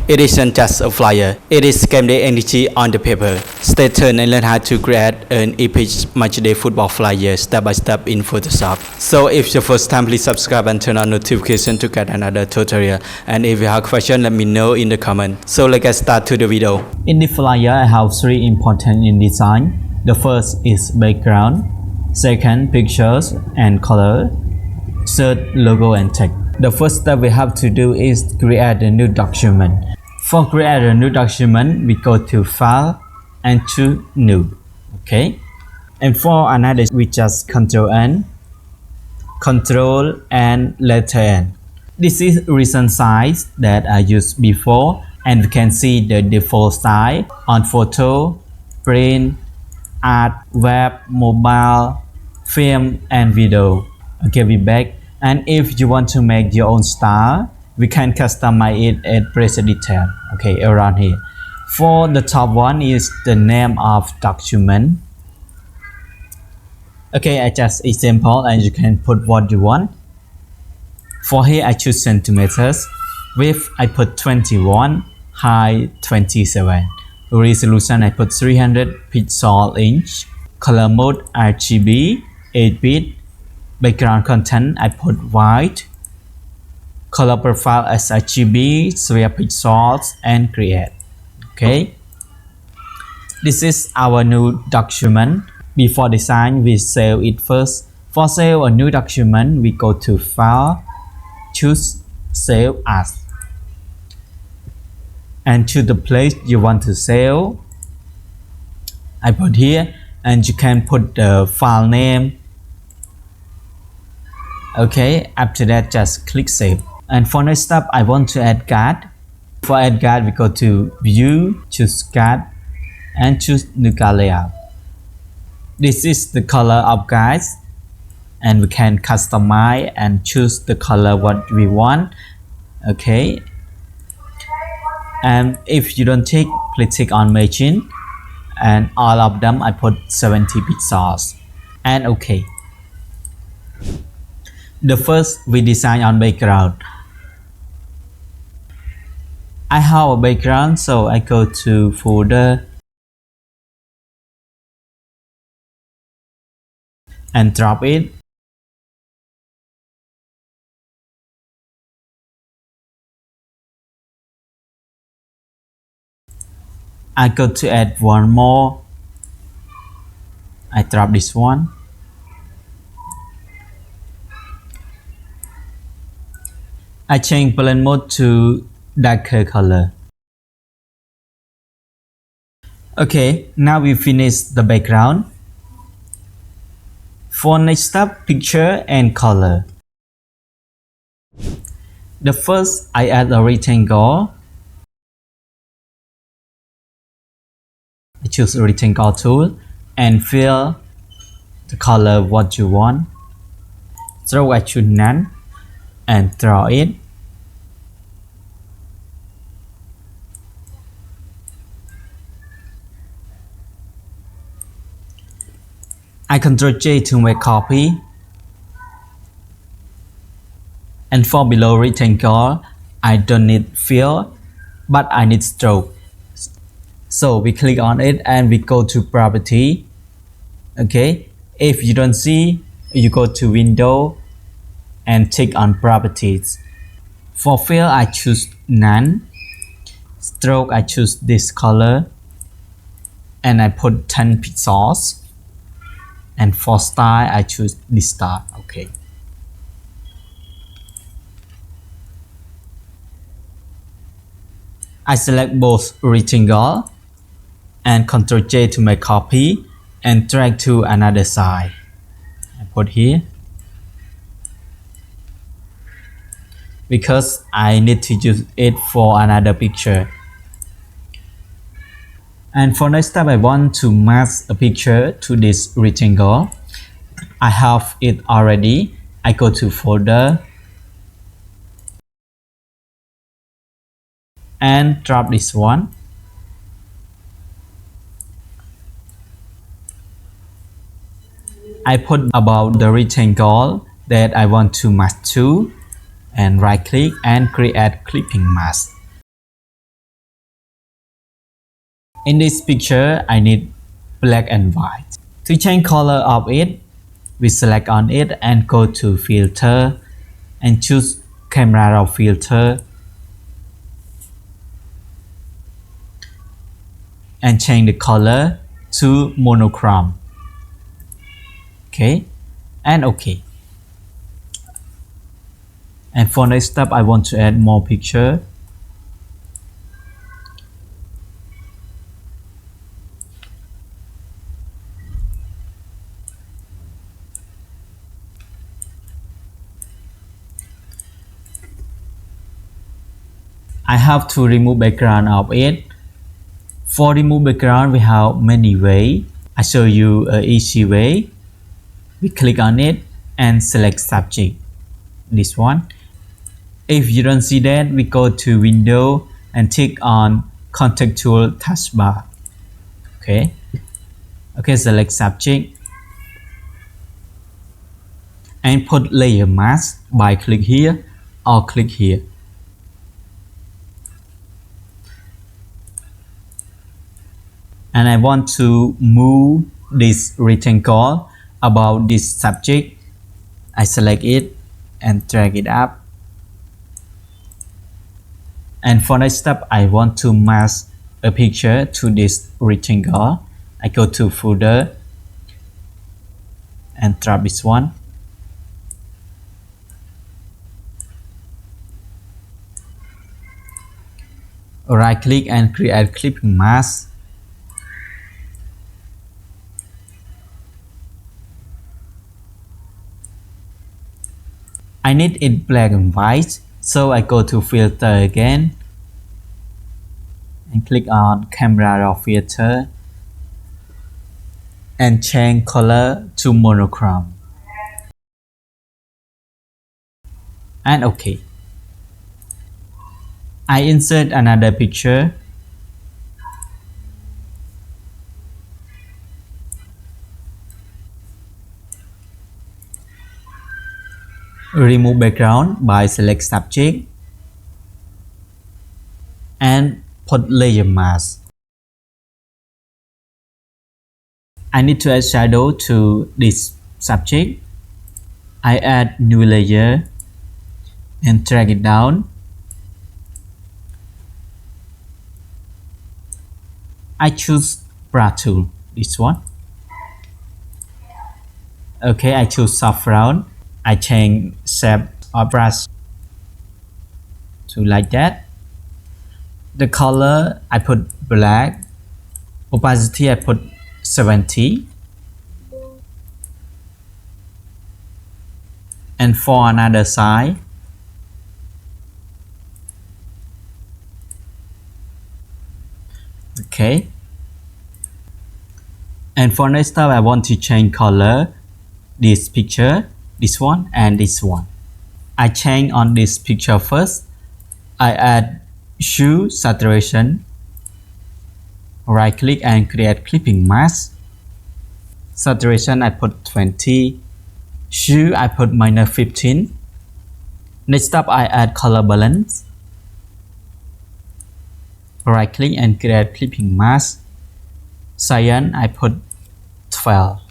It isn't just a flyer, it is game day energy on the paper. Stay tuned and learn how to create an epic matchday football flyer step by step in Photoshop. So if it's your first time, please subscribe and turn on notification to get another tutorial. And if you have questions, let me know in the comment. So let's get started to the video. In the flyer, I have three important in design. The first is background, second pictures and color, third logo and text. The first step we have to do is create a new document. For create a new document, we go to File and choose New. Okay. And for another, we just Control N, Control and letter N. This is recent size that I used before, and we can see the default size on photo, print, art, web, mobile, film, and video. Okay, we back. And if you want to make your own style, we can customize it and press a detail. Okay, around here. For the top one is the name of document. Okay, I just example and you can put what you want. For here, I choose centimeters. Width, I put 21. Height, 27. Resolution, I put 300 pixel inch. Color mode, RGB, 8-bit. Background content, I put white. Color profile as RGB, 3 pixels, and create. Okay. This is our new document. Before design, we save it first. For save a new document, we go to File, choose Save As, and choose the place you want to save. I put here, and you can put the file name. Okay, after that just click save. And for next step, I want to add card. For add card, we go to view, choose card, and choose new card layout. This is the color of guides, and we can customize and choose the color what we want. Okay, and if you don't tick, please tick on machine, and all of them I put 70 pixels, and okay. The first we design on background. I have a background, so I go to folder and drop it. I go to add one more. I drop this one. I change blend mode to darker color. Okay, now we finish the background. For next step, picture and color. The first, I add a rectangle. I choose a rectangle tool and fill the color what you want. So I choose none and draw it. I Ctrl J to make copy. And for below rectangle, I don't need fill, but I need stroke. So we click on it and we go to property. Okay, if you don't see, you go to window and tick on properties. For fill, I choose none. Stroke, I choose this color, and I put 10 pixels. And for style, I choose this style. Okay. I select both rectangle and Ctrl J to make copy and drag to another side. I put here because I need to use it for another picture. And for next step, I want to match a picture to this rectangle. I have it already. I go to folder and drop this one. I put about the rectangle that I want to match to, and right click and create clipping mask. In this picture, I need black and white. To change color of it, we select on it and go to filter and choose camera raw filter and change the color to monochrome. Okay, and okay. And for next step, I want to add more picture. I have to remove background of it. For remove background, we have many ways. I show you an easy way. We click on it and select subject. This one. If you don't see that, we go to window and tick on contextual taskbar. Okay. Okay, select subject and put layer mask by click here or click here. And I want to move this rectangle about this subject. I select it and drag it up. And for next step, I want to mask a picture to this rectangle. I go to folder and drop this one. Right click and create clipping mask. I need it black and white, so I go to filter again and click on camera raw filter and change color to monochrome. And okay. I insert another picture. Remove background by select subject and put layer mask. I need to add shadow to this subject. I add new layer and drag it down. I choose brush tool, this one. Okay, I choose soft round. I change shape of brush to like that. The color I put black. Opacity I put 70. And for another side, okay. And for next step, I want to change color. This picture, this one, and this one. I change on this picture first. I add hue saturation. Right click and create clipping mask. Saturation I put 20. Hue I put -15. Next up I add color balance. Right click and create clipping mask. Cyan I put 12.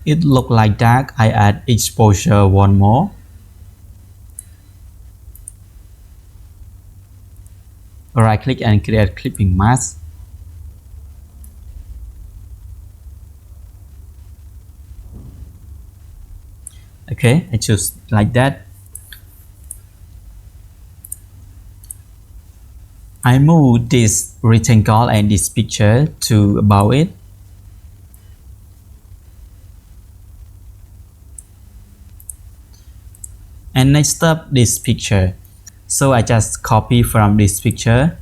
It look like dark. I add exposure one more. Right click and create clipping mask. Okay, I choose like that. I move this rectangle and this picture to above it. And next up, this picture. So I just copy from this picture.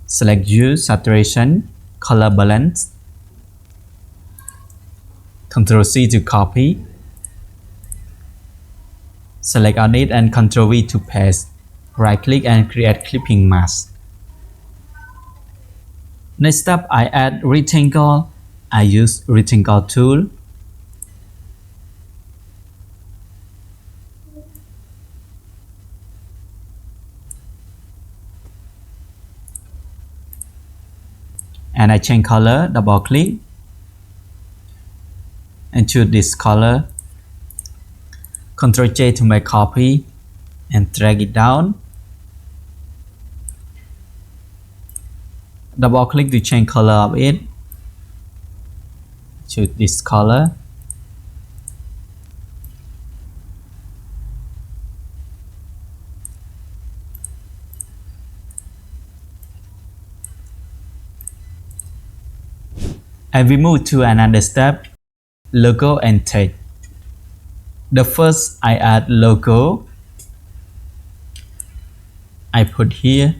Select hue, saturation, color balance. Ctrl C to copy. Select on it and Ctrl V to paste. Right click and create clipping mask. Next up, I add rectangle. I use rectangle tool. and I change color, double click and choose this color. Ctrl J to make copy and drag it down. Double click to change color of it. Choose this color. And we move to another step, logo and text. The first I add logo. I put here.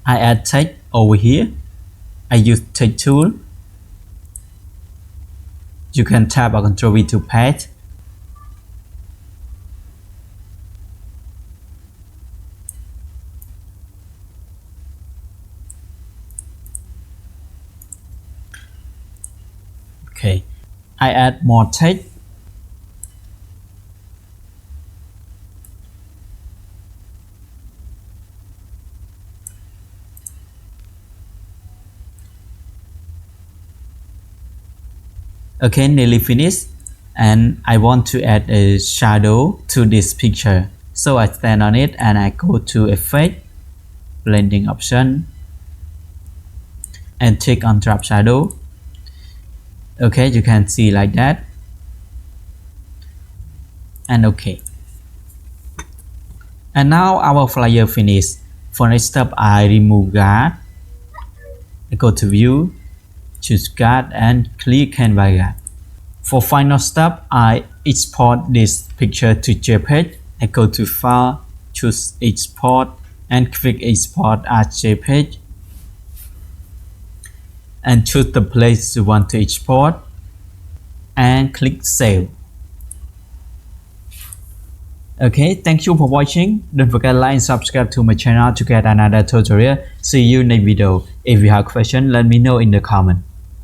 I add text over here. I use text tool. You can tap or Ctrl V to paste. Okay, I add more text. Okay, nearly finished, and I want to add a shadow to this picture. So I stand on it and I go to Effect, Blending option, and click on Drop Shadow. Okay, you can see like that. And okay. And now our flyer finished. For next step, I remove guard. I go to View, choose guard and click Canvas guard. For final step, I export this picture to JPEG. I go to File, choose Export and click Export as JPEG. And choose the place you want to export and click Save. Okay, thank you for watching. Don't forget to like and subscribe to my channel to get another tutorial. See you next video. If you have questions, let me know in the comment.